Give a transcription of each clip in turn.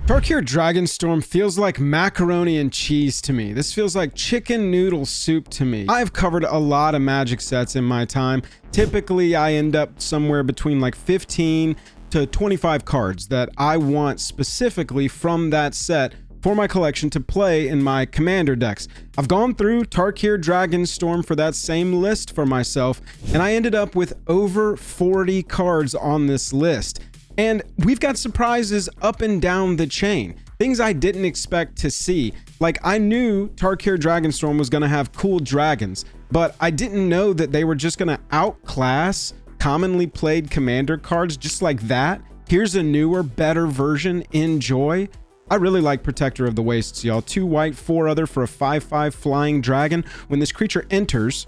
Tarkir Dragonstorm feels like macaroni and cheese to me. This feels like chicken noodle soup to me. I've covered a lot of Magic sets in my time. Typically, I end up somewhere between like 15 to 25 cards that I want specifically from that set for my collection to play in my commander decks. I've gone through Tarkir Dragonstorm for that same list for myself, and I ended up with over 40 cards on this list. And we've got surprises up and down the chain. Things I didn't expect to see. Like, I knew Tarkir Dragonstorm was going to have cool dragons, but I didn't know that they were just going to outclass commonly played commander cards just like that. Here's a newer, better version. Enjoy. I really like Protector of the Wastes, y'all. 2 white, 4 other for a 5/5 flying dragon. When this creature enters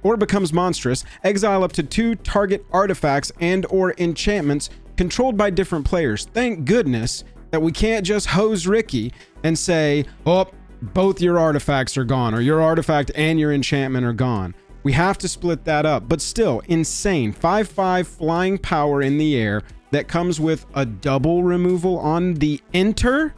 or becomes monstrous, exile up to 2 target artifacts and or enchantments controlled by different players. Thank goodness that we can't just hose Ricky and say, oh, both your artifacts are gone, or your artifact and your enchantment are gone. We have to split that up, but still insane. 5/5 flying power in the air that comes with a double removal on the enter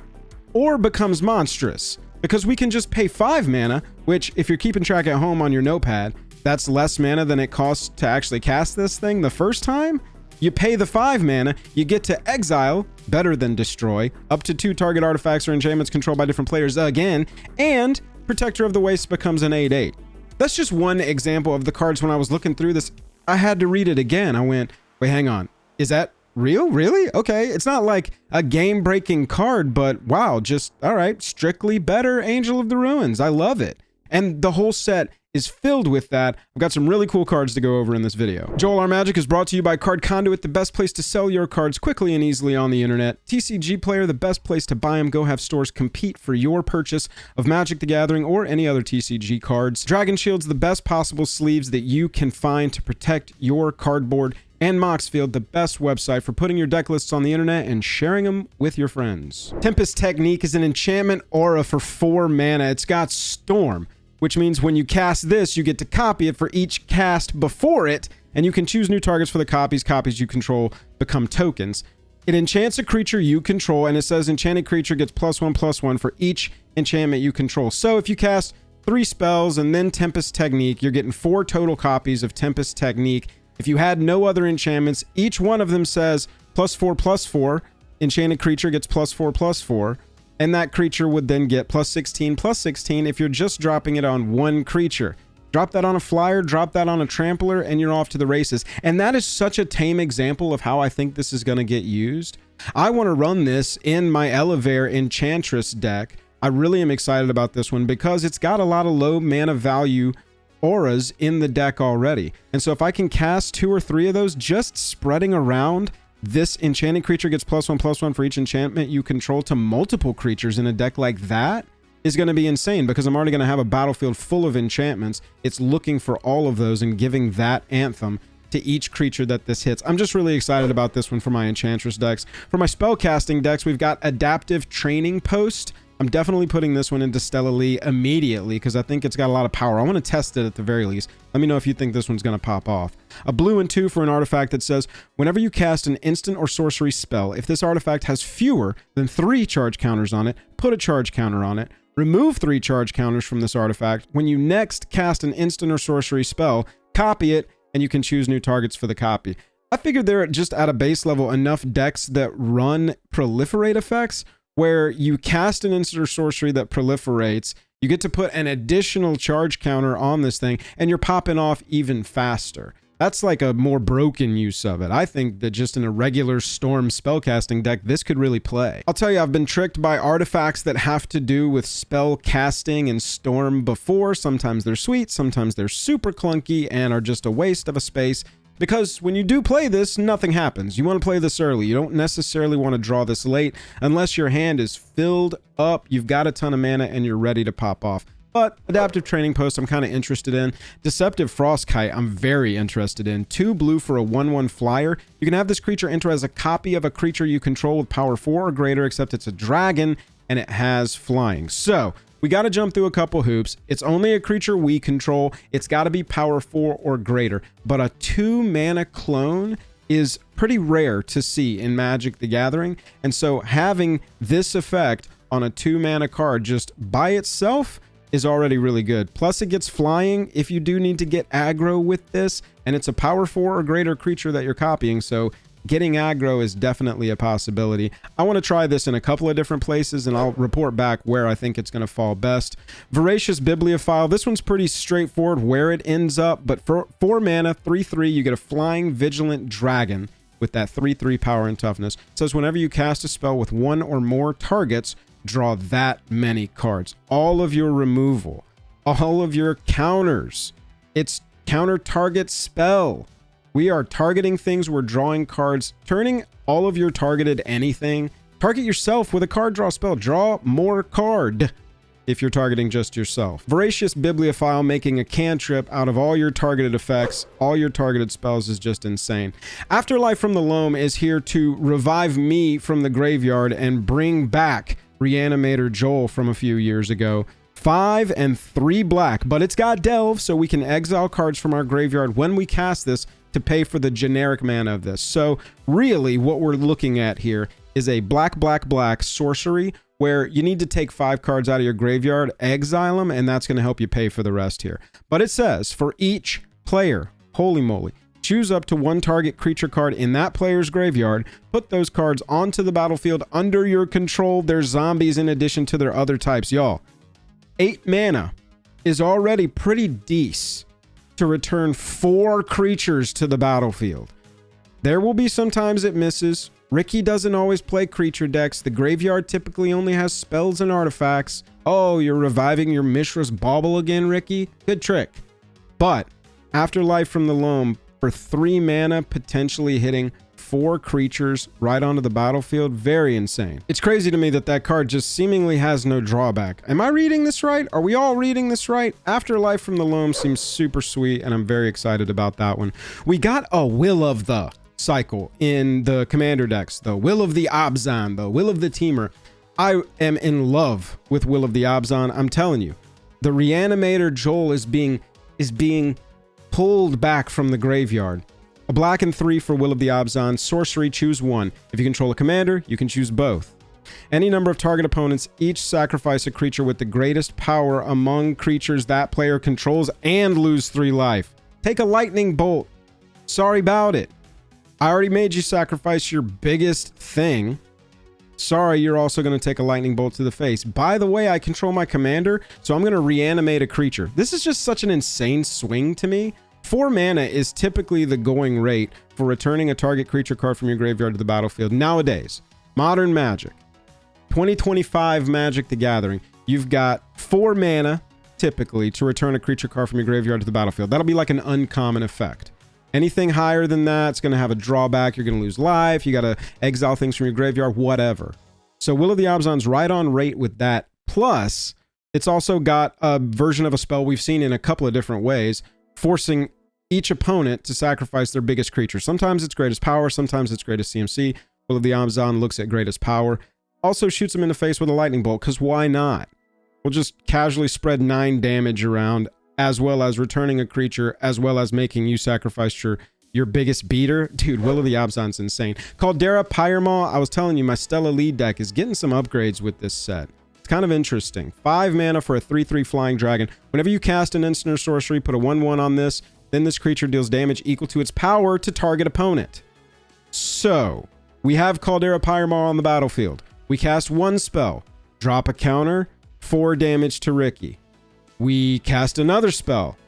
or becomes monstrous, because we can just pay 5 mana, which if you're keeping track at home on your notepad, that's less mana than it costs to actually cast this thing the first time. You pay the 5 mana, you get to exile, better than destroy, up to 2 target artifacts or enchantments controlled by different players again, and Protector of the Wastes becomes an 8/8. That's just one example of the cards. When I was looking through this, I had to read it again. I went, wait, hang on. Is that real? Really? Okay. It's not like a game-breaking card, but wow, just, all right, strictly better Angel of the Ruins. I love it. And the whole set is filled with that. I've got some really cool cards to go over in this video. Joel, Our Magic is brought to you by Card Conduit, the best place to sell your cards quickly and easily on the internet. TCG Player, the best place to buy them. Go have stores compete for your purchase of Magic the Gathering or any other TCG cards. Dragon Shield's the best possible sleeves that you can find to protect your cardboard. And Moxfield, the best website for putting your deck lists on the internet and sharing them with your friends. Tempest Technique is an enchantment aura for 4 mana. It's got Storm, which means when you cast this, you get to copy it for each cast before it, and you can choose new targets for the copies. Copies you control become tokens. It enchants a creature you control, and it says enchanted creature gets +1/+1 for each enchantment you control. So if you cast 3 spells and then Tempest Technique, you're getting 4 total copies of Tempest Technique. If you had no other enchantments, each one of them says +4/+4, enchanted creature gets +4/+4. And that creature would then get +16/+16 if you're just dropping it on 1 creature. Drop that on a flyer, drop that on a trampler, and you're off to the races. And that is such a tame example of how I think this is going to get used. I want to run this in my Elevair Enchantress deck. I really am excited about this one because it's got a lot of low mana value auras in the deck already. And so if I can cast 2 or 3 of those just spreading around, this enchanted creature gets +1/+1 for each enchantment you control to multiple creatures in a deck like that is going to be insane, because I'm already going to have a battlefield full of enchantments. It's looking for all of those and giving that anthem to each creature that this hits. I'm just really excited about this one for my Enchantress decks. For my spellcasting decks, we've got Adaptive Training Post. I'm definitely putting this one into Stella Lee immediately because I think it's got a lot of power. I want to test it at the very least. Let me know if you think this one's going to pop off. A blue and 2 for an artifact that says, whenever you cast an instant or sorcery spell, if this artifact has fewer than 3 charge counters on it, put a charge counter on it. Remove 3 charge counters from this artifact. When you next cast an instant or sorcery spell, copy it, and you can choose new targets for the copy. I figured there are just at a base level enough decks that run proliferate effects where you cast an instant or sorcery that proliferates, you get to put an additional charge counter on this thing, and you're popping off even faster. That's like a more broken use of it. I think that just in a regular Storm spellcasting deck, this could really play. I'll tell you, I've been tricked by artifacts that have to do with spell casting and Storm before. Sometimes they're sweet, sometimes they're super clunky and are just a waste of a space. Because when you do play this, nothing happens. You want to play this early. You don't necessarily want to draw this late unless your hand is filled up, you've got a ton of mana, and you're ready to pop off. But Adaptive Training Post, I'm kind of interested in. Deceptive Frostkite, I'm very interested in. 2 blue for a 1/1 flyer. You can have this creature enter as a copy of a creature you control with power 4 or greater, except it's a dragon and it has flying. So we got to jump through a couple hoops. It's only a creature we control. It's got to be power 4 or greater. But a 2 mana clone is pretty rare to see in Magic the Gathering. And so having this effect on a 2-mana card just by itself is already really good. Plus it gets flying if you do need to get aggro with this, and it's a power 4 or greater creature that you're copying, so getting aggro is definitely a possibility. I want to try this in a couple of different places, and I'll report back where I think it's going to fall best. Voracious Bibliophile. This one's pretty straightforward where it ends up, but for 4 mana, 3/3, you get a flying vigilant dragon with that 3/3 power and toughness. It says whenever you cast a spell with 1 or more targets, draw that many cards. All of your removal, all of your counters. It's counter target spell. We are targeting things, we're drawing cards, turning all of your targeted anything. Target yourself with a card draw spell. Draw more card if you're targeting just yourself. Voracious Bibliophile, making a cantrip out of all your targeted effects, all your targeted spells, is just insane. Afterlife from the Loam is here to revive me from the graveyard and bring back Reanimator Joel from a few years ago. 5 and 3 black, but it's got Delve, so we can exile cards from our graveyard when we cast this to pay for the generic mana of this. So really what we're looking at here is a black sorcery where you need to take 5 cards out of your graveyard, exile them, and that's going to help you pay for the rest here. But it says for each player, holy moly, choose up to 1 target creature card in that player's graveyard, put those cards onto the battlefield under your control. They're zombies in addition to their other types. Y'all, 8 mana is already pretty decent to return 4 creatures to the battlefield. There will be sometimes it misses. Ricky doesn't always play creature decks. The graveyard typically only has spells and artifacts. Oh, you're reviving your Mishra's Bauble again, Ricky? Good trick. But Afterlife from the Loam, for 3 mana, potentially hitting 4 creatures right onto the battlefield, very insane. It's crazy to me that that card just seemingly has no drawback. Am I reading this right? Are we all reading this right? Afterlife from the Loam seems super sweet, and I'm very excited about that one. We got a Will of the cycle in the commander decks, the Will of the Abzan, the Will of the Teamer. I am in love with Will of the Abzan. I'm telling you, the Reanimator Joel is being pulled back from the graveyard. A black and 3 for Will of the Abzan. Sorcery, choose 1. If you control a commander, you can choose both. Any number of target opponents each sacrifice a creature with the greatest power among creatures that player controls and lose 3 life. Take a lightning bolt. Sorry about it. I already made you sacrifice your biggest thing. Sorry, you're also going to take a lightning bolt to the face. By the way, I control my commander, so I'm going to reanimate a creature. This is just such an insane swing to me. 4 mana is typically the going rate for returning a target creature card from your graveyard to the battlefield. Nowadays, modern Magic, 2025 Magic the Gathering, you've got 4 mana typically to return a creature card from your graveyard to the battlefield. That'll be like an uncommon effect. Anything higher than that, it's going to have a drawback. You're going to lose life. You got to exile things from your graveyard, whatever. So Will of the Abzan's right on rate with that. Plus, it's also got a version of a spell we've seen in a couple of different ways, forcing each opponent to sacrifice their biggest creature. Sometimes it's greatest power, sometimes it's greatest CMC. Will of the Abzan looks at greatest power. Also shoots him in the face with a lightning bolt, because why not? We'll just casually spread 9 damage around, as well as returning a creature, as well as making you sacrifice your biggest beater. Dude, Will of the Abzan's insane. Caldera Pyramaw, I was telling you, my Stella lead deck is getting some upgrades with this set. It's kind of interesting. 5 mana for a 3/3 flying dragon. Whenever you cast an instant or sorcery, put a 1/1 on this, then this creature deals damage equal to its power to target opponent. So, we have Caldera Pyramaw on the battlefield. We cast 1 spell, drop a counter, 4 damage to Ricky. We cast another spell,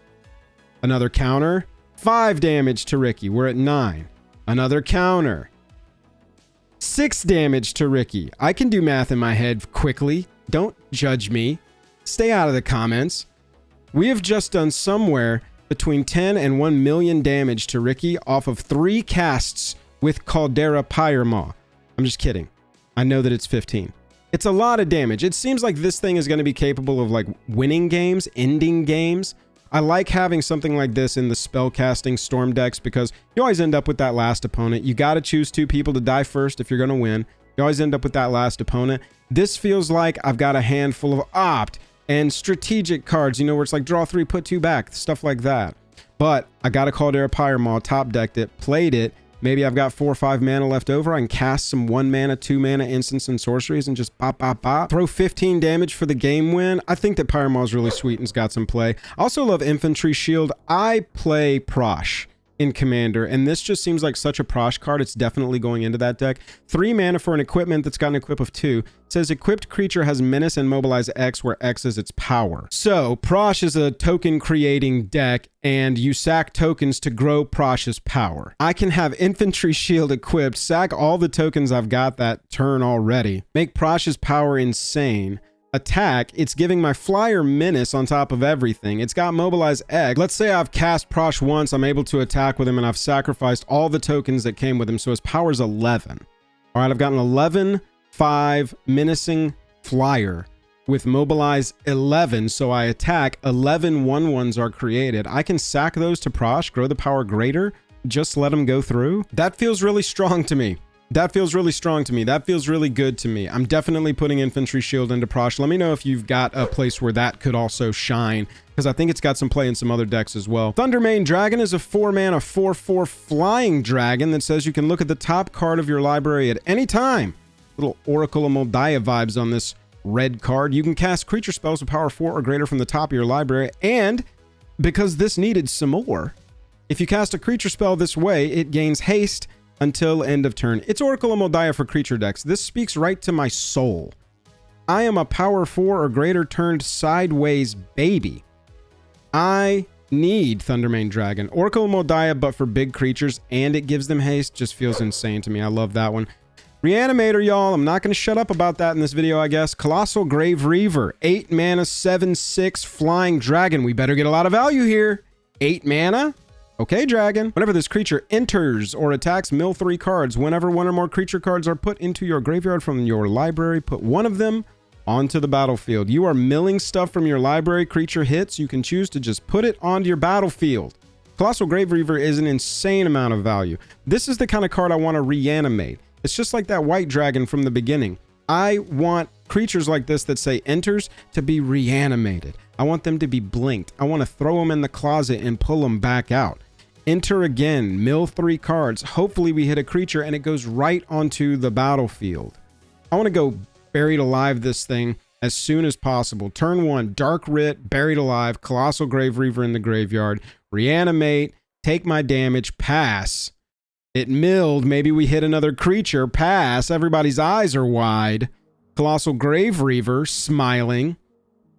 another counter, 5 damage to Ricky. We're at 9. Another counter, 6 damage to Ricky. I can do math in my head quickly. Don't judge me. Stay out of the comments. We have just done somewhere between 10 and 1 million damage to Ricky off of 3 casts with Caldera Pyramaw. I'm just kidding. I know that it's 15. It's a lot of damage. It seems like this thing is going to be capable of like winning games, ending games. I like having something like this in the spellcasting storm decks because you always end up with that last opponent. You got to choose 2 people to die first if you're going to win. You always end up with that last opponent. This feels like I've got a handful of opt and strategic cards, you know, where it's like draw 3, put 2 back, stuff like that. But I got to Caldera Pyramaw, top decked it, played it, Maybe I've got 4 or 5 mana left over. I can cast some 1 mana, 2 mana instants and sorceries and just bop, bop, bop. Throw 15 damage for the game win. I think that Pyromaw is really sweet and's got some play. I also love Infantry Shield. I play Prosh in Commander, and this just seems like such a Prosh card. It's definitely going into that deck. 3 mana for an equipment that's got an equip of 2. It says equipped creature has Menace and Mobilize X, where X is its power. So Prosh is a token creating deck, and you sack tokens to grow Prosh's power. I can have Infantry Shield equipped, sack all the tokens I've got that turn already, make Prosh's power insane, attack. It's giving my flyer Menace on top of everything. It's got Mobilize Egg. Let's say I've cast Prosh once, I'm able to attack with him, and I've sacrificed all the tokens that came with him, so his power's 11. All right, I've got an 11/5 menacing flyer with Mobilize 11, so I attack. 11 1/1s are created. I can sack those to Prosh, grow the power greater, just let him go through. That feels really strong to me. That feels really strong to me. That feels really good to me. I'm definitely putting Infantry Shield into Prosh. Let me know if you've got a place where that could also shine, because I think it's got some play in some other decks as well. Thundermane Dragon is a 4-mana 4/4 flying dragon that says you can look at the top card of your library at any time. Little Oracle of Moldiah vibes on this red card. You can cast creature spells with power 4 or greater from the top of your library, and because this needed some more, if you cast a creature spell this way, it gains haste until end of turn. It's Oracle of Moldiah for creature decks. This speaks right to my soul. I am a power 4 or greater turned sideways baby. I need Thundermane Dragon. Oracle of Moldiah, but for big creatures, and it gives them haste, just feels insane to me. I love that one. Reanimator, y'all. I'm not going to shut up about that in this video, I guess. Colossal Grave Reaver. 8 mana, 7/6 flying dragon. We better get a lot of value here. 8 mana? Okay, dragon. Whenever this creature enters or attacks, mill 3 cards. Whenever one or more creature cards are put into your graveyard from your library, put one of them onto the battlefield. You are milling stuff from your library. Creature hits, you can choose to just put it onto your battlefield. Colossal Grave Reaver is an insane amount of value. This is the kind of card I want to reanimate. It's just like that white dragon from the beginning. I want creatures like this that say enters to be reanimated. I want them to be blinked. I want to throw them in the closet and pull them back out. Enter again, mill 3 cards. Hopefully we hit a creature and it goes right onto the battlefield. I want to go Buried Alive this thing as soon as possible. Turn 1, Dark Writ, Buried Alive, Colossal Grave Reaver in the graveyard. Reanimate, take my damage, pass. It milled, maybe we hit another creature, pass. Everybody's eyes are wide. Colossal Grave Reaver, smiling.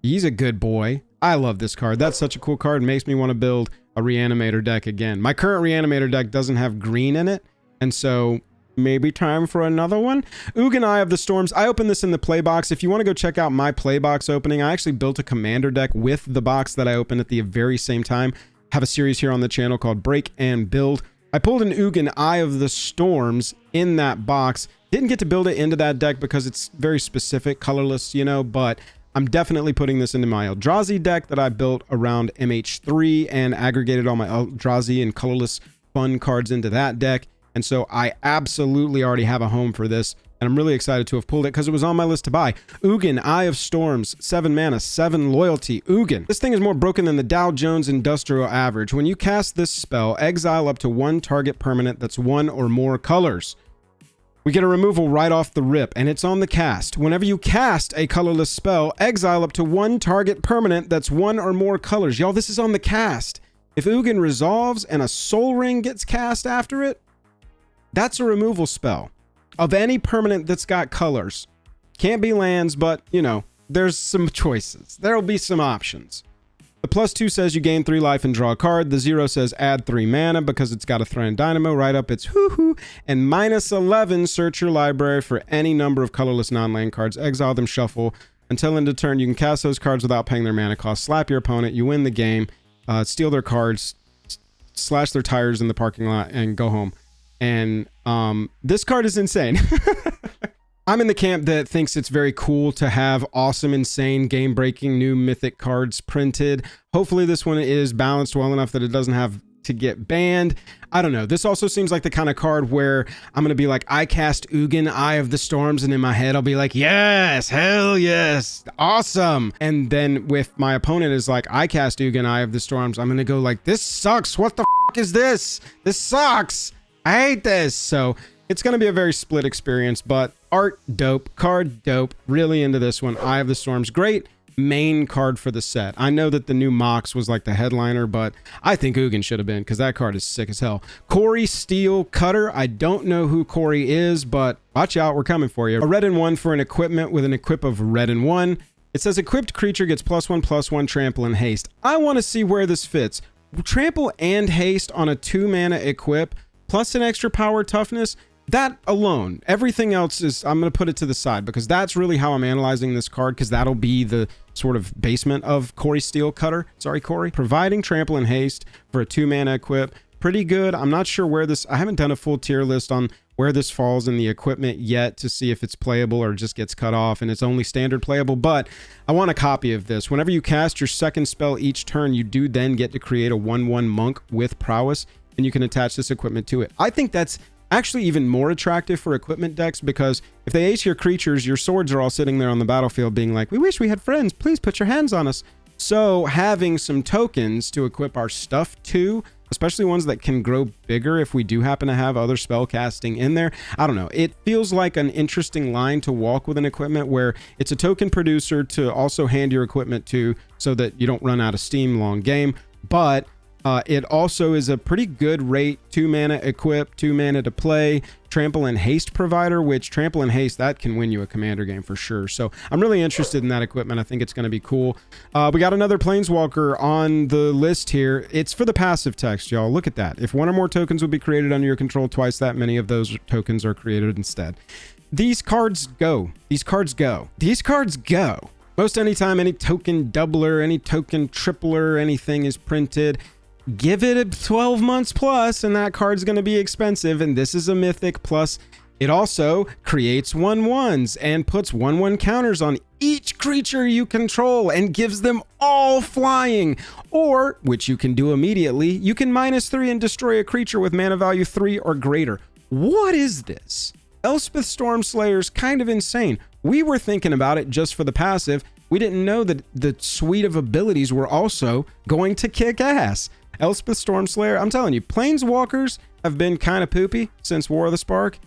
He's a good boy. I love this card. That's such a cool card. It makes me want to build a Reanimator deck again. My current Reanimator deck doesn't have green in it, and so maybe time for another one. Ugin, Eye of the Storms. I opened this in the play box. If you want to go check out my play box opening, I actually built a commander deck with the box that I opened at the very same time. Have a series here on the channel called Break and Build. I pulled an Ugin, Eye of the Storms in that box. Didn't get to build it into that deck because it's very specific, colorless, you know, but I'm definitely putting this into my Eldrazi deck that I built around MH3 and aggregated all my Eldrazi and colorless fun cards into that deck. And so I absolutely already have a home for this, and I'm really excited to have pulled it because it was on my list to buy. Ugin, Eye of Storms, 7 mana, 7 loyalty. Ugin. This thing is more broken than the Dow Jones Industrial Average. When you cast this spell, exile up to 1 target permanent that's 1 or more colors. We get a removal right off the rip, and it's on the cast. Whenever you cast a colorless spell, exile up to 1 target permanent that's 1 or more colors. Y'all, this is on the cast. If Ugin resolves and a Soul Ring gets cast after it, that's a removal spell of any permanent that's got colors. Can't be lands, but, you know, there's some choices. There'll be some options. The +2 says you gain 3 life and draw a card. The 0 says add 3 mana because it's got a Threatened Dynamo right up its hoo-hoo. And -11, search your library for any number of colorless non-land cards. Exile them, shuffle. Until end of turn, you can cast those cards without paying their mana cost. Slap your opponent, you win the game. Steal their cards, slash their tires in the parking lot, and go home. And this card is insane. I'm in the camp that thinks it's very cool to have awesome, insane, game-breaking new mythic cards printed. Hopefully this one is balanced well enough that it doesn't have to get banned. I don't know. This also seems like the kind of card where I'm going to be like, I cast Ugin, Eye of the Storms, and in my head I'll be like, yes, hell yes, awesome. And then if my opponent is like, I cast Ugin, Eye of the Storms, I'm going to go like, this sucks. What the f*** is this? This sucks. I hate this. So it's going to be a very split experience, but art dope, card dope. Really into this one. Eye of the Storm's great. Main card for the set. I know that the new Mox was like the headliner, but I think Ugin should have been because that card is sick as hell. Corey Steel Cutter. I don't know who Corey is, but watch out, we're coming for you. A red and 1 for an equipment with an equip of red and 1. It says equipped creature gets +1/+1 trample and haste. I want to see where this fits. Trample and haste on a 2-mana equip plus an extra power toughness. That alone, everything else is, I'm going to put it to the side because that's really how I'm analyzing this card, because that'll be the sort of basement of Corey Steel Cutter. Sorry, Corey. Providing trample and haste for a 2-mana equip. Pretty good. I'm not sure where this, I haven't done a full tier list on where this falls in the equipment yet to see if it's playable or just gets cut off and it's only standard playable, but I want a copy of this. Whenever you cast your second spell each turn, you do then get to create a 1/1 monk with prowess, and you can attach this equipment to it. I think that's actually even more attractive for equipment decks, because if they ace your creatures, your swords are all sitting there on the battlefield being like, we wish we had friends, please put your hands on us. So having some tokens to equip our stuff to, especially ones that can grow bigger if we do happen to have other spell casting in there, I don't know, it feels like an interesting line to walk with an equipment where it's a token producer to also hand your equipment to so that you don't run out of steam long game, but it also is a pretty good rate 2-mana equip, 2 mana to play, trample and haste provider, which trample and haste, that can win you a commander game for sure. So I'm really interested in that equipment. I think it's going to be cool. We got another planeswalker on the list here. It's for the passive text, y'all. Look at that. If 1 or more tokens would be created under your control, twice that many of those tokens are created instead. These cards go. These cards go. These cards go. Most anytime any token doubler, any token tripler, anything is printed, give it 12 months plus and that card's going to be expensive. And this is a mythic, plus it also creates 1/1s and puts 1/1 counters on each creature you control and gives them all flying. Or, which you can do immediately, you can -3 and destroy a creature with mana value 3 or greater. What is this? Elspeth Stormslayer's kind of insane. We were thinking about it just for the passive. We didn't know that the suite of abilities were also going to kick ass. Elspeth Stormslayer, I'm telling you, planeswalkers have been kind of poopy since War of the Spark.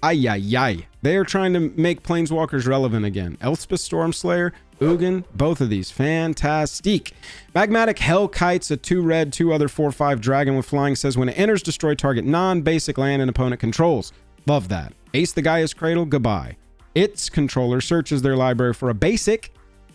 Ay, ay, ay. They are trying to make planeswalkers relevant again. Elspeth Stormslayer, Ugin, both of these, fantastic. Magmatic Hellkite's a 2-red, 2 other 4/5 dragon with flying, says when it enters, destroy target non-basic land an opponent controls. Love that. Ace the Gaia's Cradle, goodbye. Its controller searches their library for a basic,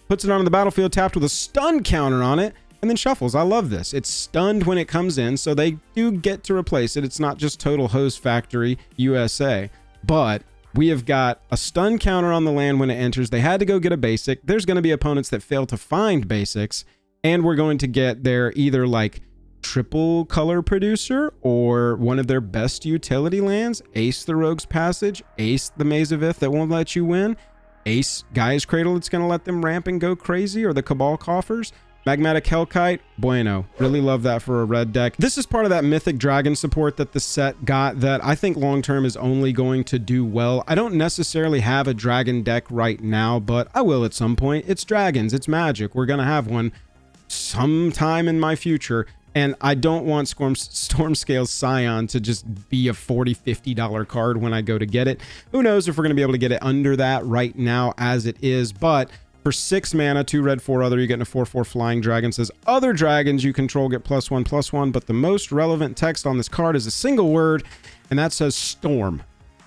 puts it onto the battlefield tapped with a stun counter on it, and then shuffles. I love this. It's stunned when it comes in, so they do get to replace it. It's not just Total Host Factory USA, but we have got a stun counter on the land when it enters. They had to go get a basic. There's going to be opponents that fail to find basics, and we're going to get their either like triple color producer or one of their best utility lands. Ace the Rogue's Passage, ace the Maze of Ith that won't let you win, ace Gaia's Cradle that's going to let them ramp and go crazy, or the Cabal Coffers. Magmatic Hellkite, bueno. Really love that for a red deck. This is part of that Mythic Dragon support that the set got that I think long-term is only going to do well. I don't necessarily have a dragon deck right now, but I will at some point. It's dragons, it's magic. We're going to have one sometime in my future. And I don't want Stormscale Scion to just be a $40, $50 card when I go to get it. Who knows if we're going to be able to get it under that right now as it is, but for 6 mana, 2 red, 4 other, you're getting a 4/4 flying dragon. Says other dragons you control get +1/+1, but the most relevant text on this card is a single word, and that says storm,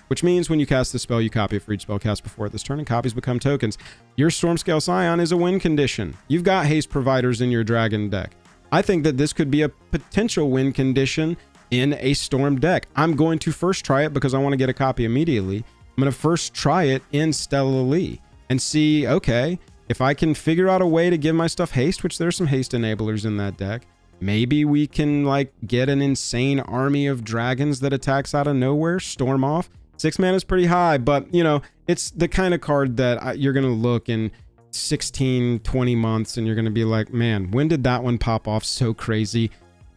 which means when you cast the spell, you copy it for each spell cast before it this turn, and copies become tokens. Your Stormscale Scion is a win condition. You've got haste providers in your dragon deck. I think that this could be a potential win condition in a storm deck. I'm going to first try it because I want to get a copy immediately. I'm going to first try it in Stella Lee and see, okay, if I can figure out a way to give my stuff haste, which there's some haste enablers in that deck, maybe we can like get an insane army of dragons that attacks out of nowhere, storm off. 6 mana is pretty high, but you know, it's the kind of card that you're going to look in 16, 20 months and you're going to be like, man, when did that one pop off so crazy?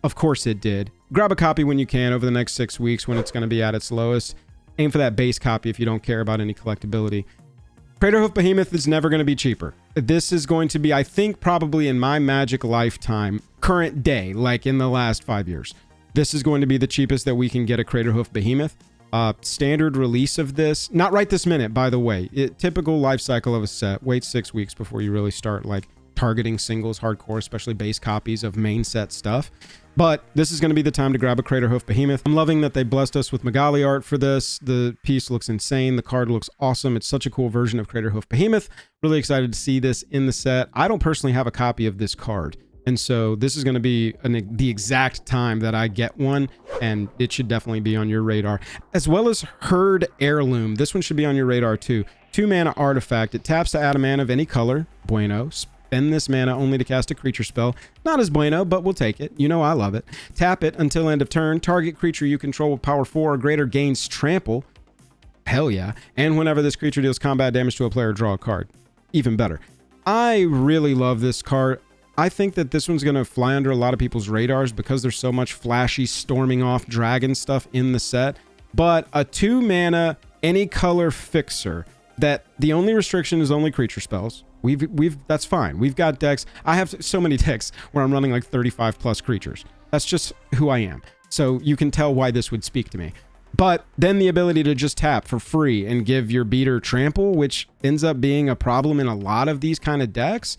Of course it did. Grab a copy when you can over the next 6 weeks when it's going to be at its lowest. Aim for that base copy if you don't care about any collectability. Craterhoof Behemoth is never going to be cheaper. This is going to be, I think, probably in my Magic lifetime, current day, like in the last 5 years, This is going to be the cheapest that we can get a Craterhoof Behemoth. Standard release of this, not right this minute, by the way. Typical life cycle of a set, wait 6 weeks before you really start like targeting singles hardcore, especially base copies of main set stuff. But this is going to be the time to grab a Craterhoof Behemoth. I'm loving that they blessed us with Magali art for this. The piece looks insane. The card looks awesome. It's such a cool version of Craterhoof Behemoth. Really excited to see this in the set. I don't personally have a copy of this card, and so this is going to be the exact time that I get one, and it should definitely be on your radar. As well as Herd Heirloom. This one should be on your radar too. 2 mana artifact. It taps to add a mana of any color. Bueno. Spend this mana only to cast a creature spell. Not as bueno, but we'll take it. You know I love it. Tap it until end of turn. Target creature you control with power 4 or greater gains trample. Hell yeah. And whenever this creature deals combat damage to a player, draw a card. Even better. I really love this card. I think that this one's going to fly under a lot of people's radars because there's so much flashy storming off dragon stuff in the set. But a 2 mana any color fixer that the only restriction is only creature spells. That's fine. We've got decks. I have so many decks where I'm running like 35 plus creatures. That's just who I am. So you can tell why this would speak to me. But then the ability to just tap for free and give your beater trample, which ends up being a problem in a lot of these kind of decks.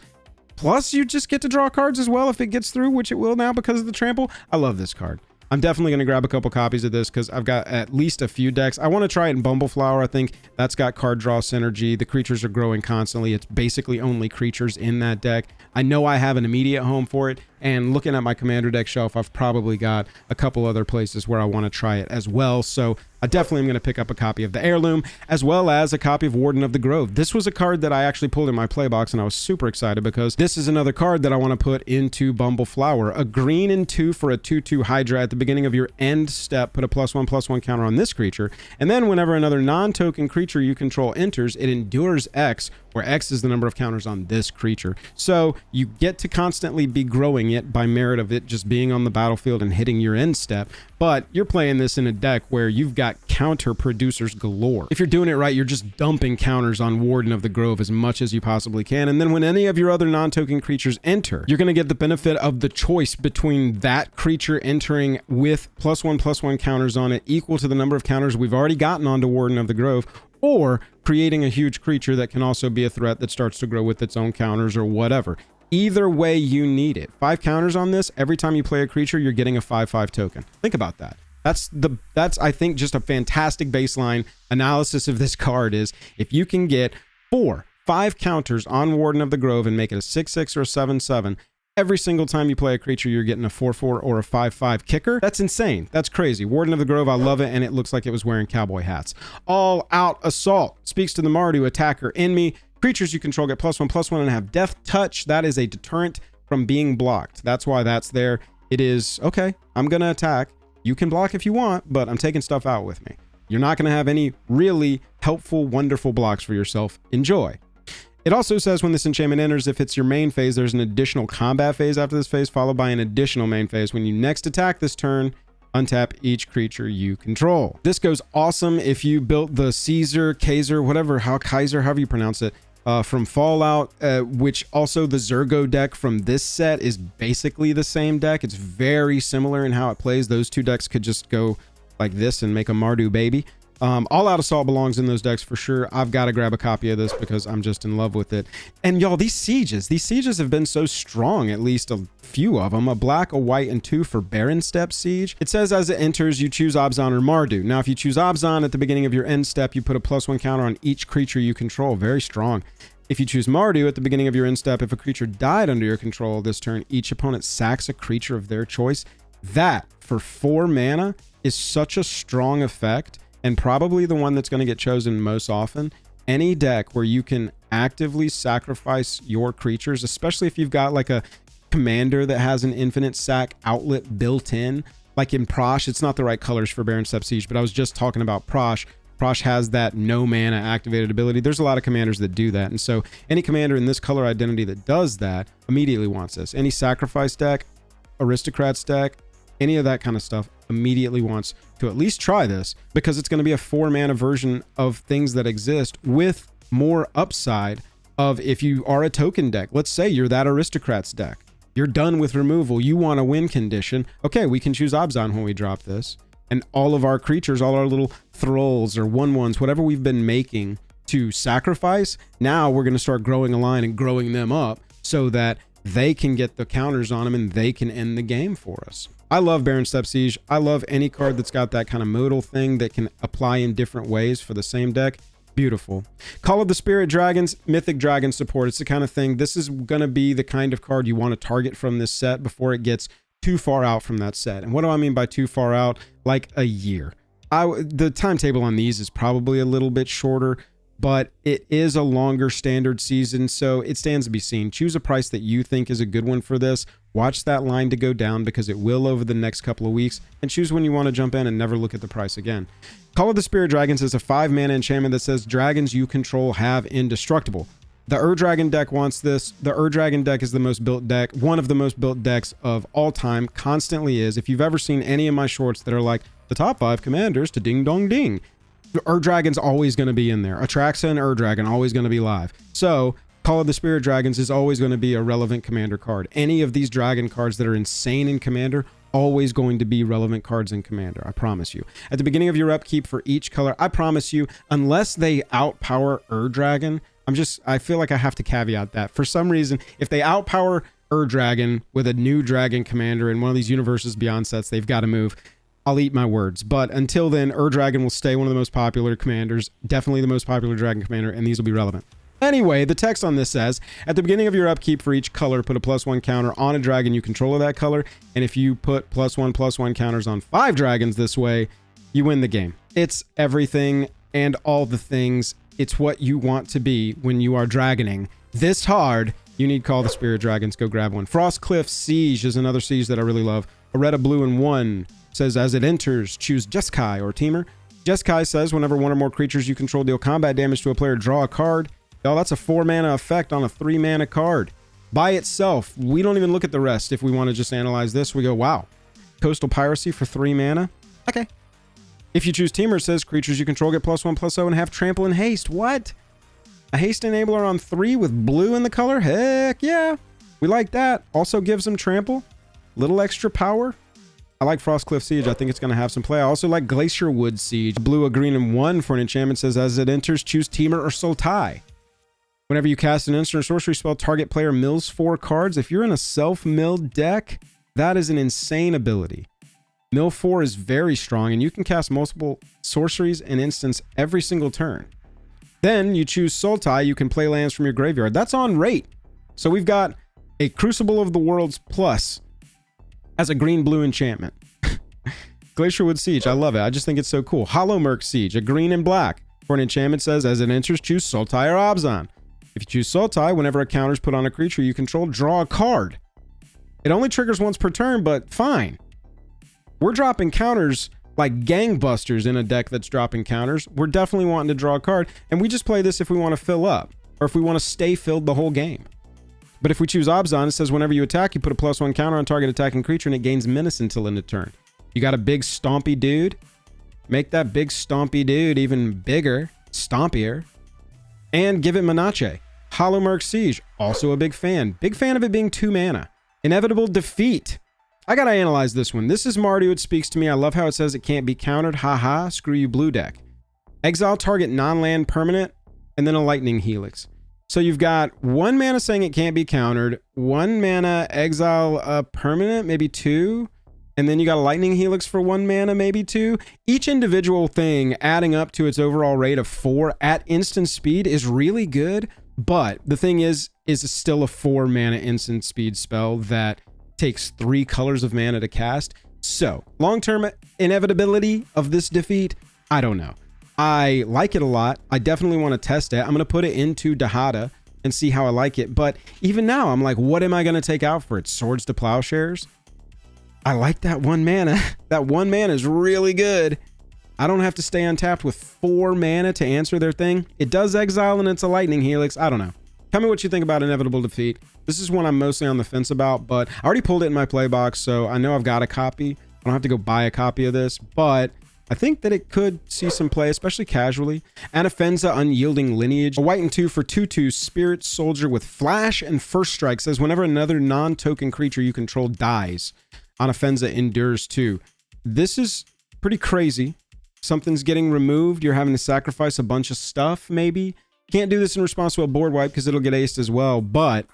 Plus you just get to draw cards as well if it gets through, which it will now because of the trample. I love this card. I'm definitely going to grab a couple copies of this because I've got at least a few decks. I want to try it in Bumbleflower. I think that's got card draw synergy. The creatures are growing constantly. It's basically only creatures in that deck. I know I have an immediate home for it. And looking at my commander deck shelf, I've probably got a couple other places where I want to try it as well. So I definitely am going to pick up a copy of the Heirloom, as well as a copy of Warden of the Grove. This was a card that I actually pulled in my play box, and I was super excited because this is another card that I want to put into Bumbleflower. A green and 2 for a 2/2 Hydra. At the beginning of your end step, put a +1/+1 counter on this creature. And then whenever another non-token creature you control enters, it endures X, where X is the number of counters on this creature. So you get to constantly be growing it by merit of it just being on the battlefield and hitting your end step. But you're playing this in a deck where you've got counter producers galore. If you're doing it right, you're just dumping counters on Warden of the Grove as much as you possibly can. And then when any of your other non-token creatures enter, you're going to get the benefit of the choice between that creature entering with +1/+1 counters on it equal to the number of counters we've already gotten onto Warden of the Grove, or creating a huge creature that can also be a threat that starts to grow with its own counters or whatever. Either way you need it. 5 counters on this. Every time you play a creature, you're getting a 5/5 token. Think about that. That's I think just a fantastic baseline analysis of this card is if you can get 5 counters on Warden of the Grove and make it a 6/6 or a 7/7, every single time you play a creature, you're getting a 4/4 or a 5/5 kicker. That's insane. That's crazy. Warden of the Grove, I love it, and it looks like it was wearing cowboy hats. All Out Assault speaks to the Mardu attacker in me. Creatures you control get +1/+1 and have Death Touch. That is a deterrent from being blocked. That's why that's there. It is, okay, I'm going to attack. You can block if you want, but I'm taking stuff out with me. You're not going to have any really helpful, wonderful blocks for yourself. Enjoy. It also says when this enchantment enters, if it's your main phase, there's an additional combat phase after this phase, followed by an additional main phase. When you next attack this turn, untap each creature you control. This goes awesome if you built the Kaiser, however you pronounce it, from Fallout, which also the Zergo deck from this set is basically the same deck. It's very similar in how it plays. Those two decks could just go like this and make a Mardu baby. All Out Assault belongs in those decks for sure. I've got to grab a copy of this because I'm just in love with it. And y'all, these sieges have been so strong, at least a few of them. A black, a white, and 2 for Baron Step Siege. It says as it enters, you choose Abzan or Mardu. Now, if you choose Abzan at the beginning of your end step, you put a +1 counter on each creature you control. Very strong. If you choose Mardu at the beginning of your end step, if a creature died under your control this turn, each opponent sacks a creature of their choice. That, for 4 mana, is such a strong effect, and probably the one that's going to get chosen most often. Any deck where you can actively sacrifice your creatures, especially if you've got like a commander that has an infinite sack outlet built in, like in Prosh. It's not the right colors for Baron Step Siege, but I was just talking about Prosh. Prosh has that no mana activated ability. There's a lot of commanders that do that. And so any commander in this color identity that does that immediately wants this. Any sacrifice deck, aristocrats deck, any of that kind of stuff immediately wants to at least try this because it's going to be a 4 mana version of things that exist with more upside of if you are a token deck. Let's say you're that aristocrats deck. You're done with removal. You want a win condition. Okay, we can choose Abzan when we drop this. And all of our creatures, all our little thralls or 1/1s, whatever we've been making to sacrifice, now we're going to start growing a line and growing them up so that they can get the counters on them and they can end the game for us. I love Baron Step Siege. I love any card that's got that kind of modal thing that can apply in different ways for the same deck. Beautiful. Call of the Spirit Dragons, Mythic Dragon support. It's the kind of thing, this is going to be the kind of card you want to target from this set before it gets too far out from that set. And what do I mean by too far out? Like a year. The timetable on these is probably a little bit shorter, but it is a longer standard season, so it stands to be seen. Choose a price that you think is a good one for this. Watch that line to go down because it will over the next couple of weeks, and choose when you want to jump in and never look at the price again. Call of the Spirit Dragons is a 5-mana enchantment that says dragons you control have indestructible. The Ur-Dragon deck wants this. The Ur-Dragon deck is the most built deck, one of the most built decks of all time, constantly is. If you've ever seen any of my shorts that are like the top 5 commanders to ding dong ding, Ur-Dragon's always going to be in there. Atraxa and Ur-Dragon always going to be live. So Call of the Spirit Dragons is always going to be a relevant commander card. Any of these dragon cards that are insane in commander, always going to be relevant cards in commander, I promise you. At the beginning of your upkeep for each color, I promise you, unless they outpower Ur-Dragon, I feel like I have to caveat that. For some reason, if they outpower Ur-Dragon with a new dragon commander in one of these Universes Beyond sets, they've got to move. I'll eat my words. But until then, Ur-Dragon will stay one of the most popular commanders, definitely the most popular dragon commander, and these will be relevant. Anyway, the text on this says, at the beginning of your upkeep for each color, put a +1 counter on a dragon you control of that color, and if you put +1/+1 counters on 5 dragons this way, you win the game. It's everything and all the things. It's what you want to be when you are dragoning this hard. You need Call the Spirit Dragons. Go grab one. Frostcliff Siege is another siege that I really love. A red, a blue, and 1 says, as it enters, choose Jeskai or Teamer. Jeskai says, whenever one or more creatures you control deal combat damage to a player, draw a card. Y'all, that's a 4-mana effect on a 3-mana card. By itself, we don't even look at the rest. If we want to just analyze this, we go, wow. Coastal Piracy for 3 mana? Okay. If you choose Teamer, it says creatures you control get +1/+0 and have trample and haste. What? A haste enabler on 3 with blue in the color? Heck yeah. We like that. Also gives them trample. Little extra power. I like Frostcliff Siege. I think it's going to have some play. I also like Glacier Wood Siege. Blue, a green, and 1 for an enchantment says, as it enters, choose Teamer or Sultai. Whenever you cast an instant or sorcery spell, target player mills 4 cards. If you're in a self-milled deck, that is an insane ability. Mill 4 is very strong, and you can cast multiple sorceries and instants every single turn. Then you choose Sultai. You can play lands from your graveyard. That's on rate. So we've got a Crucible of the Worlds plus as a green-blue enchantment. Glacierwood Siege. I love it. I just think it's so cool. Hollow Merc Siege. A green and black. For an enchantment says, as it enters, choose Sultai or Abzan. If you choose Sultai, whenever a counter is put on a creature you control, draw a card. It only triggers once per turn, but fine. We're dropping counters like gangbusters in a deck that's dropping counters. We're definitely wanting to draw a card, and we just play this if we want to fill up, or if we want to stay filled the whole game. But if we choose Abzan, it says whenever you attack, you put a +1 counter on target attacking creature, and it gains menace until end of turn. You got a big stompy dude? Make that big stompy dude even bigger, stompier, and give it Menache. Hollow Merc Siege, also a big fan. Big fan of it being 2 mana. Inevitable Defeat. I gotta analyze this one. This is Mardu. It speaks to me. I love how it says it can't be countered. Haha, screw you, blue deck. Exile target non-land permanent, and then a Lightning Helix. So you've got 1 mana saying it can't be countered, 1 mana exile a permanent, maybe 2, and then you got a Lightning Helix for 1 mana, maybe 2. Each individual thing adding up to its overall rate of 4 at instant speed is really good, but the thing is it's still a 4 mana instant speed spell that takes 3 colors of mana to cast. So long-term inevitability of this defeat, I don't know. I like it a lot. I definitely want to test it. I'm going to put it into Dahada and see how I like it. But even now, I'm like, what am I going to take out for it? Swords to Plowshares? I like that 1 mana. That 1 mana is really good. I don't have to stay untapped with 4 mana to answer their thing. It does exile and it's a Lightning Helix. I don't know. Tell me what you think about Inevitable Defeat. This is one I'm mostly on the fence about, but I already pulled it in my play box, so I know I've got a copy. I don't have to go buy a copy of this, but I think that it could see some play, especially casually. Anafenza, Unyielding Lineage. A white and 2 for 2/2 Spirit Soldier with Flash and First Strike. Says whenever another non-token creature you control dies, Anafenza endures 2. This is pretty crazy. Something's getting removed. You're having to sacrifice a bunch of stuff, maybe. Can't do this in response to a board wipe because it'll get aced as well. But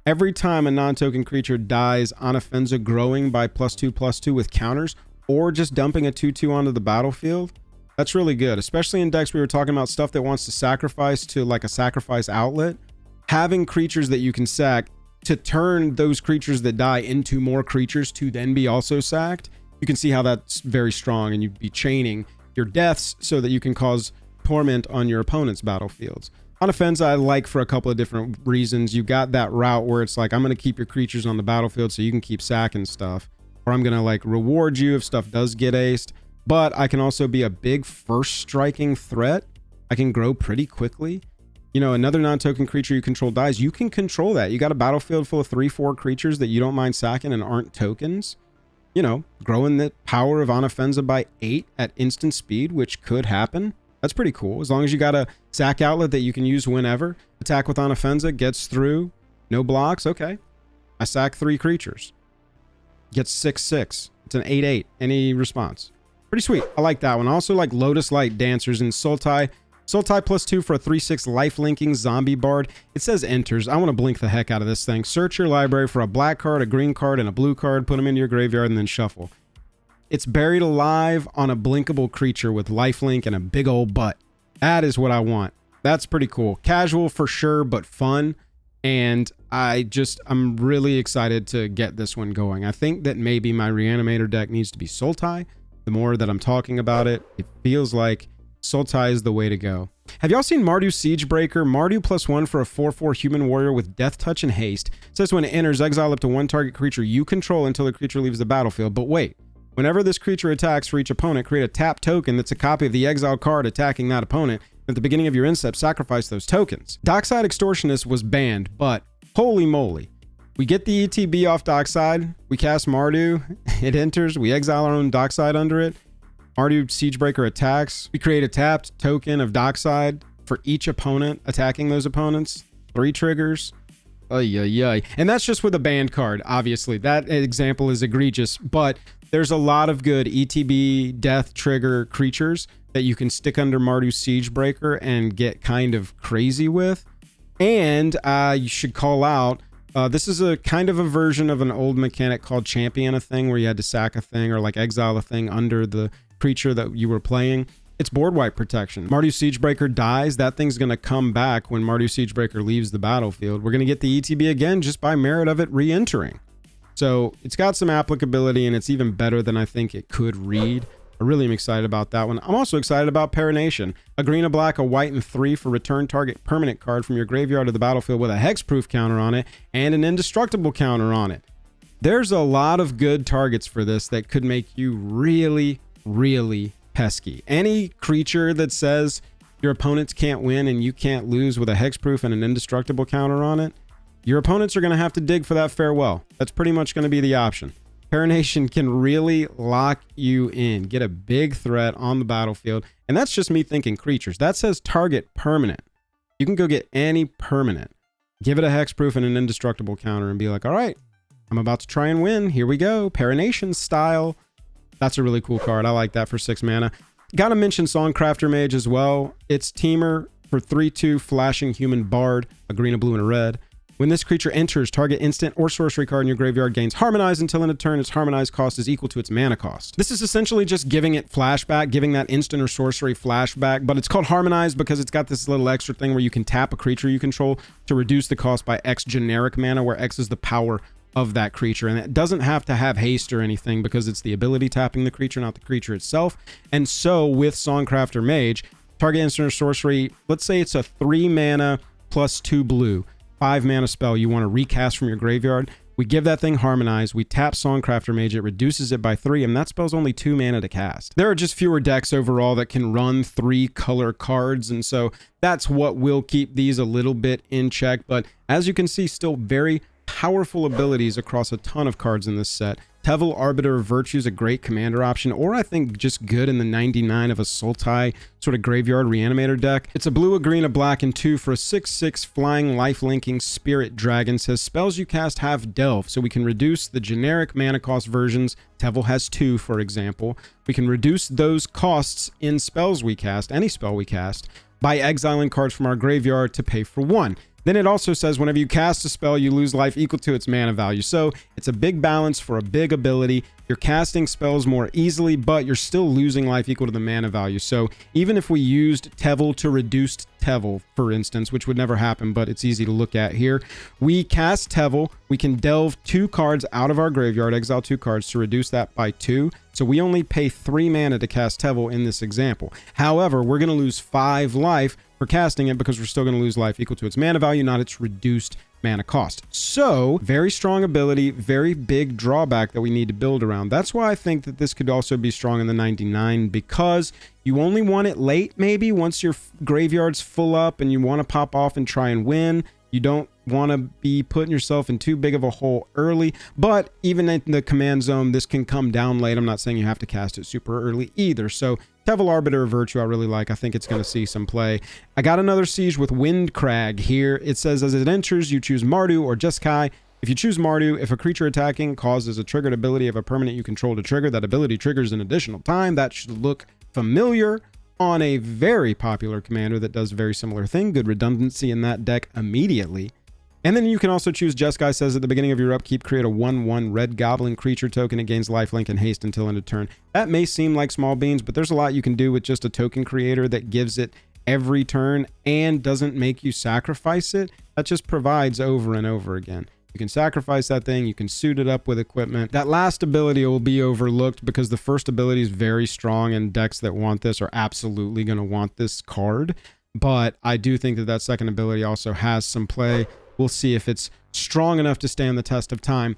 every time a non-token creature dies, Anafenza growing by +2/+2 with counters, or just dumping a 2/2 onto the battlefield, that's really good. Especially in decks we were talking about, stuff that wants to sacrifice to like a sacrifice outlet. Having creatures that you can sack to turn those creatures that die into more creatures to then be also sacked. You can see how that's very strong, and you'd be chaining your deaths so that you can cause torment on your opponent's battlefields. On Anafenza, I like for a couple of different reasons. You got that route where it's like, I'm going to keep your creatures on the battlefield so you can keep sacking stuff. Or I'm going to like reward you if stuff does get aced. But I can also be a big first striking threat. I can grow pretty quickly. You know, another non-token creature you control dies. You can control that. You got a battlefield full of 3/4 creatures that you don't mind sacking and aren't tokens. You know, growing the power of Anafenza by 8 at instant speed, which could happen. That's pretty cool. As long as you got a sack outlet that you can use whenever. Attack with Anafenza, gets through, no blocks. Okay. I sack 3 creatures. Gets 6/6. It's an 8/8. Any response? Pretty sweet. I like that one. I also like Lotus Light Dancers and Sultai. Sultai +2 for a 3/6 life-linking zombie bard. It says enters. I want to blink the heck out of this thing. Search your library for a black card, a green card, and a blue card. Put them into your graveyard and then shuffle. It's buried alive on a blinkable creature with lifelink and a big old butt. That is what I want. That's pretty cool. Casual for sure, but fun. And I'm really excited to get this one going. I think that maybe my Reanimator deck needs to be Sultai. The more that I'm talking about it, it feels like Sultai is the way to go. Have y'all seen Mardu Siegebreaker? Mardu +1 for a 4/4 human warrior with Death Touch and Haste. It says when it enters, exile up to 1 target creature you control until the creature leaves the battlefield. But wait, whenever this creature attacks for each opponent, create a tap token that's a copy of the exile card attacking that opponent. At the beginning of your end step, sacrifice those tokens. Dockside Extortionist was banned, but holy moly. We get the ETB off Dockside, we cast Mardu, it enters, we exile our own Dockside under it. Mardu Siegebreaker attacks, we create a tapped token of Dockside for each opponent attacking those opponents. 3 triggers. And that's just with a banned card, obviously. That example is egregious, but there's a lot of good ETB death trigger creatures that you can stick under Mardu Siegebreaker and get kind of crazy with. And you should call out, this is a kind of a version of an old mechanic called Champion a Thing, where you had to sack a thing or like exile a thing under the creature that you were playing. It's board wipe protection. Mardu Siegebreaker dies, that thing's going to come back when Mardu Siegebreaker leaves the battlefield. We're going to get the ETB again just by merit of it re-entering. So it's got some applicability, and it's even better than I think it could read. I really am excited about that one. I'm also excited about Parination. A green, a black, a white, and 3 for return target permanent card from your graveyard to the battlefield with a hexproof counter on it and an indestructible counter on it. There's a lot of good targets for this that could make you really, really pesky. Any creature that says your opponents can't win and you can't lose with a hexproof and an indestructible counter on it, your opponents are going to have to dig for that farewell. That's pretty much going to be the option. Parination can really lock you in, get a big threat on the battlefield. And that's just me thinking creatures. That says target permanent. You can go get any permanent, give it a hexproof and an indestructible counter and be like, all right, I'm about to try and win. Here we go. Parination style. That's a really cool card. I like that for 6 mana. Gotta mention Songcrafter Mage as well. It's Teamer for 3/2 flashing human bard, a green, a blue, and a red. When this creature enters, target instant or sorcery card in your graveyard gains Harmonize until in a turn its Harmonize cost is equal to its mana cost. This is essentially just giving it flashback, giving that instant or sorcery flashback, but it's called Harmonize because it's got this little extra thing where you can tap a creature you control to reduce the cost by X generic mana, where X is the power of that creature. And it doesn't have to have haste or anything because it's the ability tapping the creature, not the creature itself. And so with Songcrafter Mage, target instant or sorcery, let's say it's a 3 mana plus 2 blue, 5 mana spell you want to recast from your graveyard. We give that thing Harmonize, we tap Songcrafter Mage, it reduces it by 3, and that spell's only 2 mana to cast. There are just fewer decks overall that can run 3 color cards, and so that's what will keep these a little bit in check. But as you can see, still very powerful abilities across a ton of cards in this set. Tevel, Arbiter of Virtue is a great commander option, or I think just good in the 99 of a Sultai sort of graveyard Reanimator deck. It's a blue, a green, a black, and 2 for a 6/6 flying life-linking spirit dragon. Says spells you cast have delve, so we can reduce the generic mana cost versions. Tevel has 2, for example. We can reduce those costs in spells we cast, any spell we cast, by exiling cards from our graveyard to pay for 1. Then it also says whenever you cast a spell, you lose life equal to its mana value. So it's a big balance for a big ability. You're casting spells more easily, but you're still losing life equal to the mana value. So even if we used Tevel to reduce Tevel, for instance, which would never happen, but it's easy to look at here, we cast Tevel, we can delve 2 cards out of our graveyard, exile 2 cards to reduce that by 2. So we only pay 3 mana to cast Tevel in this example. However, we're going to lose 5 life for casting it because we're still going to lose life equal to its mana value, not its reduced mana cost. So very strong ability, very big drawback that we need to build around. That's why I think that this could also be strong in the 99, because you only want it late, maybe once your graveyard's full up and you want to pop off and try and win. You don't want to be putting yourself in too big of a hole early, but even in the command zone, this can come down late. I'm not saying you have to cast it super early either. So Tevel, Arbiter of Virtue, I really like. I think it's going to see some play. I got another siege with Windcrag here. It says as it enters, you choose Mardu or Jeskai. If you choose Mardu, if a creature attacking causes a triggered ability of a permanent you control to trigger, that ability triggers an additional time. That should look familiar on a very popular commander that does a very similar thing. Good redundancy in that deck immediately. And then you can also choose Jeskai. Says at the beginning of your upkeep, create a 1/1 red goblin creature token. It gains lifelink and haste until end of turn. That may seem like small beans, but there's a lot you can do with just a token creator that gives it every turn and doesn't make you sacrifice it. That just provides over and over again. You can sacrifice that thing, you can suit it up with equipment. That last ability will be overlooked because the first ability is very strong, and decks that want this are absolutely going to want this card. But I do think that that second ability also has some play. We'll see if it's strong enough to stand the test of time.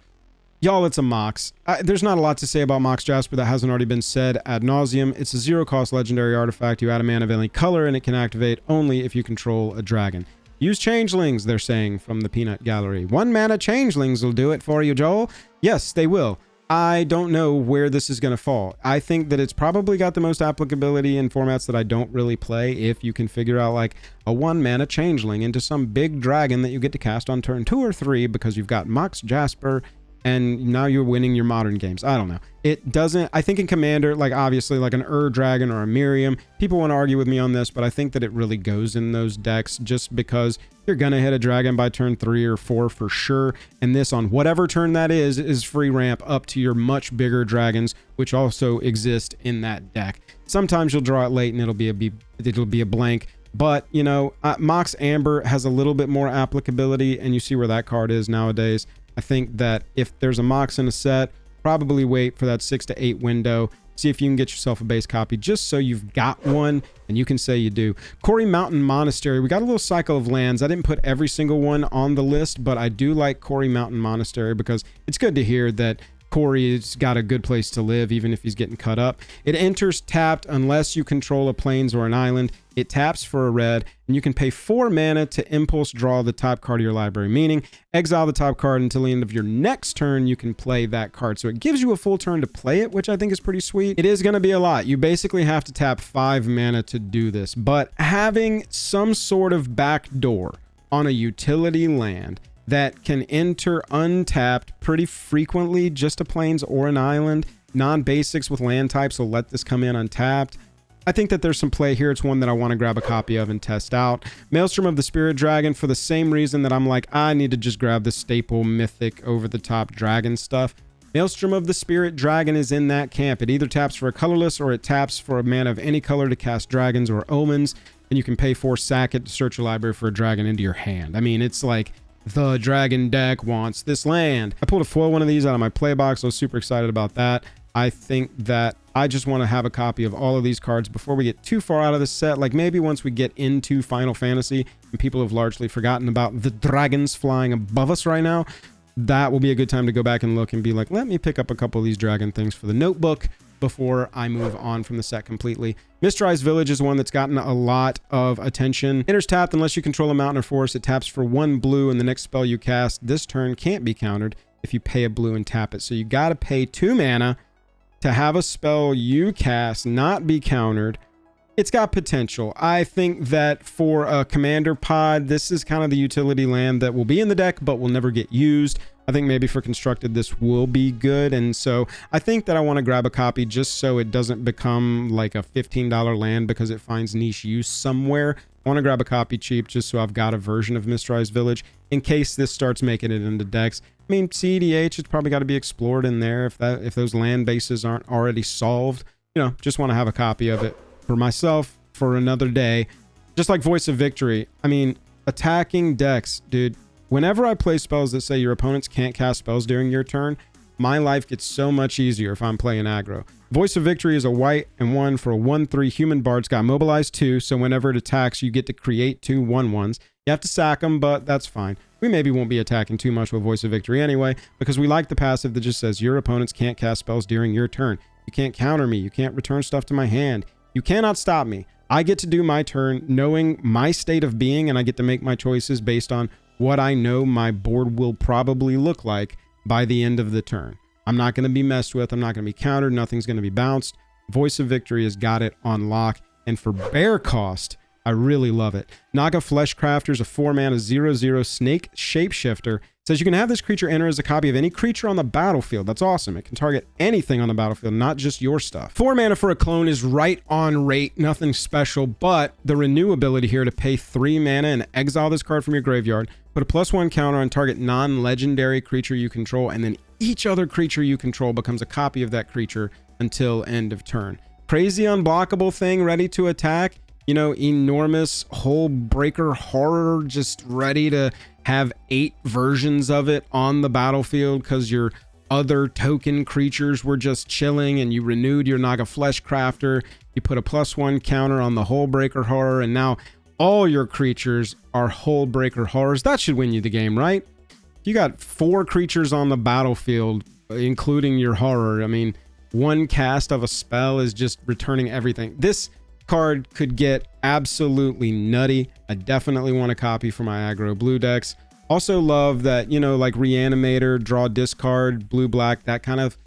Y'all, it's a Mox. There's not a lot to say about Mox Jasper that hasn't already been said ad nauseum. It's a 0-cost legendary artifact. You add a mana of any color, and it can activate only if you control a dragon. Use changelings, they're saying from the peanut gallery. 1 mana changelings will do it for you, Joel. Yes, they will. I don't know where this is going to fall. I think that it's probably got the most applicability in formats that I don't really play, if you can figure out like a 1 mana changeling into some big dragon that you get to cast on turn 2 or 3 because you've got Mox Jasper and now you're winning your modern games. I don't know. It doesn't, I think in Commander, like obviously like an Dragon or a Miriam, people want to argue with me on this, but I think that it really goes in those decks just because you're going to hit a dragon by turn 3 or 4 for sure. And this on whatever turn that is free ramp up to your much bigger dragons, which also exist in that deck. Sometimes you'll draw it late and it'll be a blank. But, you know, Mox Amber has a little bit more applicability, and you see where that card is nowadays. I think that if there's a Mox in a set, probably wait for that 6 to 8 window. See if you can get yourself a base copy just so you've got one and you can say you do. Quarry Mountain Monastery. We got a little cycle of lands. I didn't put every single one on the list, but I do like Quarry Mountain Monastery because it's good to hear that Corey's got a good place to live, even if he's getting cut up. It enters tapped unless you control a plains or an island. It taps for a red, and you can pay 4 mana to impulse draw the top card of your library, meaning exile the top card until the end of your next turn, you can play that card. So it gives you a full turn to play it, which I think is pretty sweet. It is going to be a lot. You basically have to tap 5 mana to do this, but having some sort of backdoor on a utility land that can enter untapped pretty frequently, just a plains or an island. Non-basics with land types will let this come in untapped. I think that there's some play here. It's one that I want to grab a copy of and test out. Maelstrom of the Spirit Dragon, for the same reason that I'm like, I need to just grab the staple mythic over-the-top dragon stuff. Maelstrom of the Spirit Dragon is in that camp. It either taps for a colorless or it taps for a mana of any color to cast dragons or omens, and you can pay 4 sack it to search your library for a dragon into your hand. I mean, it's like the dragon deck wants this land. I pulled a foil one of these out of my play box. I was super excited about that. I think that I just want to have a copy of all of these cards before we get too far out of the set. Like maybe once we get into Final Fantasy and people have largely forgotten about the dragons flying above us right now, that will be a good time to go back and look and be like, let me pick up a couple of these dragon things for the notebook before I move on from the set completely. Mysterized Village is one that's gotten a lot of attention. Enters tapped unless you control a mountain or forest. It taps for 1 blue, and the next spell you cast this turn can't be countered. if you pay a blue and tap it. So you got to pay 2 mana to have a spell you cast not be countered. It's got potential. I think that for a commander pod, this is kind of the utility land that will be in the deck but will never get used. I think maybe for constructed this will be good, and so I think that I want to grab a copy just so it doesn't become like a $15 land because it finds niche use somewhere. I want to grab a copy cheap just so I've got a version of Mistrized Village in case this starts making it into decks. I mean, CEDH, it's probably got to be explored in there if those land bases aren't already solved. You know, just want to have a copy of it for myself for another day. Just like Voice of Victory. I mean, attacking decks, dude. Whenever I play spells that say your opponents can't cast spells during your turn, my life gets so much easier if I'm playing aggro. Voice of Victory is a white and 1 for a 1/3 human bard. It's got mobilized 2, so whenever it attacks, you get to create 2 1/1s. You have to sack them, but that's fine. We maybe won't be attacking too much with Voice of Victory anyway, because we like the passive that just says your opponents can't cast spells during your turn. You can't counter me. You can't return stuff to my hand. You cannot stop me. I get to do my turn knowing my state of being, and I get to make my choices based on what I know my board will probably look like by the end of the turn. I'm not going to be messed with. I'm not going to be countered. Nothing's going to be bounced. Voice of Victory has got it on lock. And for bear cost, I really love it. Naga Fleshcrafter is a 4-mana 0/0 snake shapeshifter. It says you can have this creature enter as a copy of any creature on the battlefield. That's awesome. It can target anything on the battlefield, not just your stuff. 4 mana for a clone is right on rate, nothing special, but the renew ability here to pay 3 mana and exile this card from your graveyard, put a +1 counter on target non-legendary creature you control, and then each other creature you control becomes a copy of that creature until end of turn. Crazy unblockable thing ready to attack. You know, enormous hole breaker horror just ready to have 8 versions of it on the battlefield because your other token creatures were just chilling and you renewed your Naga Fleshcrafter. You put a +1 counter on the hole breaker horror, and now all your creatures are hole breaker horrors. That should win you the game, right? You got 4 creatures on the battlefield, including your horror. I mean, 1 cast of a spell is just returning everything. This card could get absolutely nutty. I definitely want a copy for my aggro blue decks. Also love that, you know, like Reanimator, draw, discard, blue black, that kind of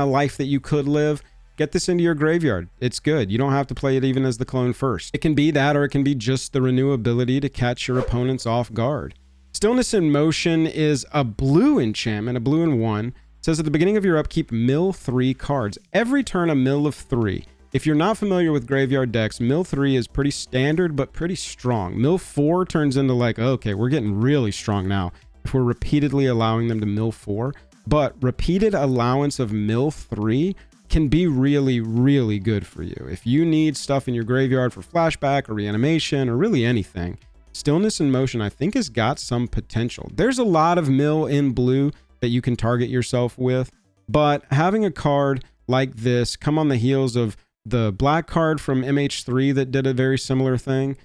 life that you could live. Get this into your graveyard. It's good. You don't have to play it even as the clone first. It can be that, or it can be just the renew ability to catch your opponents off guard. Stillness in Motion is a blue enchantment, a blue and 1. It says at the beginning of your upkeep, mill 3 cards. Every turn a mill of 3. If you're not familiar with graveyard decks, mill 3 is pretty standard, but pretty strong. Mill 4 turns into like, okay, we're getting really strong now if we're repeatedly allowing them to mill 4. But repeated allowance of mill 3 can be really, really good for you. If you need stuff in your graveyard for flashback or reanimation or really anything, Stillness in Motion, I think, has got some potential. There's a lot of mill in blue that you can target yourself with, but having a card like this come on the heels of the black card from MH3 that did a very similar thing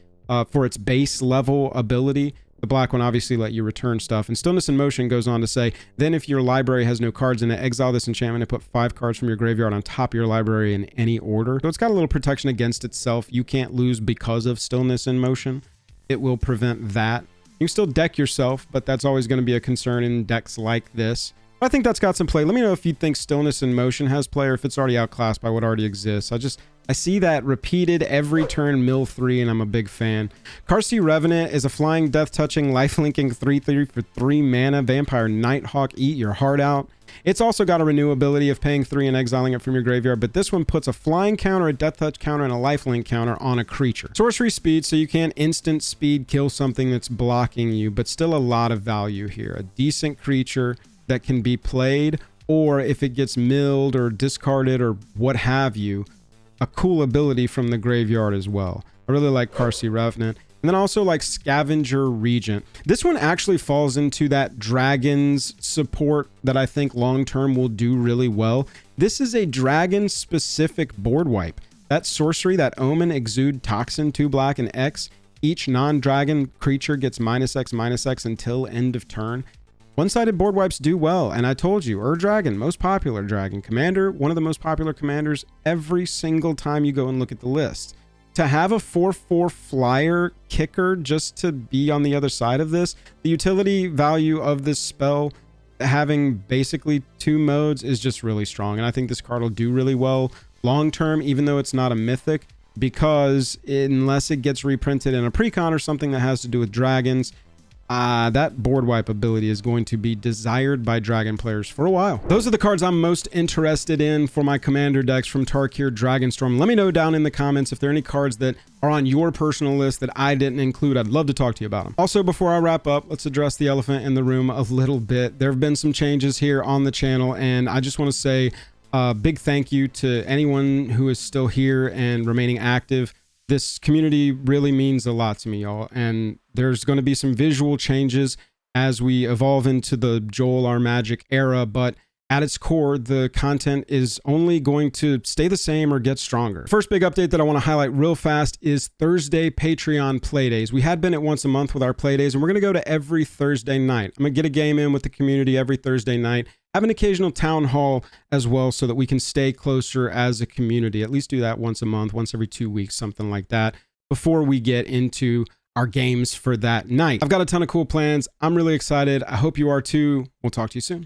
for its base level ability. The black one obviously let you return stuff. And Stillness in Motion goes on to say, then if your library has no cards in it, exile this enchantment and put 5 cards from your graveyard on top of your library in any order. So it's got a little protection against itself. You can't lose because of Stillness in Motion. It will prevent that. You can still deck yourself, but that's always going to be a concern in decks like this. I think that's got some play. Let me know if you think Stillness in Motion has play or if it's already outclassed by what already exists. I see that repeated every turn mill 3, and I'm a big fan. Karsi Revenant is a flying, death-touching, life-linking 3/3 for 3 mana vampire Nighthawk. Eat your heart out. It's also got a renew ability of paying 3 and exiling it from your graveyard, but this one puts a flying counter, a death touch counter, and a lifelink counter on a creature. Sorcery speed, so you can't instant speed kill something that's blocking you, but still a lot of value here. A decent creature that can be played, or if it gets milled or discarded or what have you, a cool ability from the graveyard as well. I really like Karsi Revenant. And then also like Scavenger Regent. This one actually falls into that dragons support that I think long-term will do really well. This is a dragon-specific board wipe. That sorcery, that Omen, Exude, Toxin, 2 black and X. Each non-dragon creature gets -X/-X until end of turn. One-sided board wipes do well, and I told you, Dragon, most popular dragon. Commander, one of the most popular commanders every single time you go and look at the list. To have a 4/4 flyer kicker just to be on the other side of this, the utility value of this spell having basically 2 modes is just really strong. And I think this card will do really well long term, even though it's not a mythic, because unless it gets reprinted in a precon or something that has to do with dragons, that board wipe ability is going to be desired by dragon players for a while. Those are the cards I'm most interested in for my commander decks from Tarkir Dragonstorm. Let me know down in the comments if there are any cards that are on your personal list that I didn't include. I'd love to talk to you about them. Also, before I wrap up, let's address the elephant in the room a little bit. There have been some changes here on the channel, and I just want to say a big thank you to anyone who is still here and remaining active. This community really means a lot to me, y'all. And there's going to be some visual changes as we evolve into the Joel R. Magic era, but at its core, the content is only going to stay the same or get stronger. First big update that I want to highlight real fast is Thursday Patreon Playdays. We had been at once a month with our Playdays, and we're going to go to every Thursday night. I'm going to get a game in with the community every Thursday night, have an occasional town hall as well so that we can stay closer as a community. At least do that once a month, once every 2 weeks, something like that, before we get into our games for that night. I've got a ton of cool plans. I'm really excited. I hope you are too. We'll talk to you soon.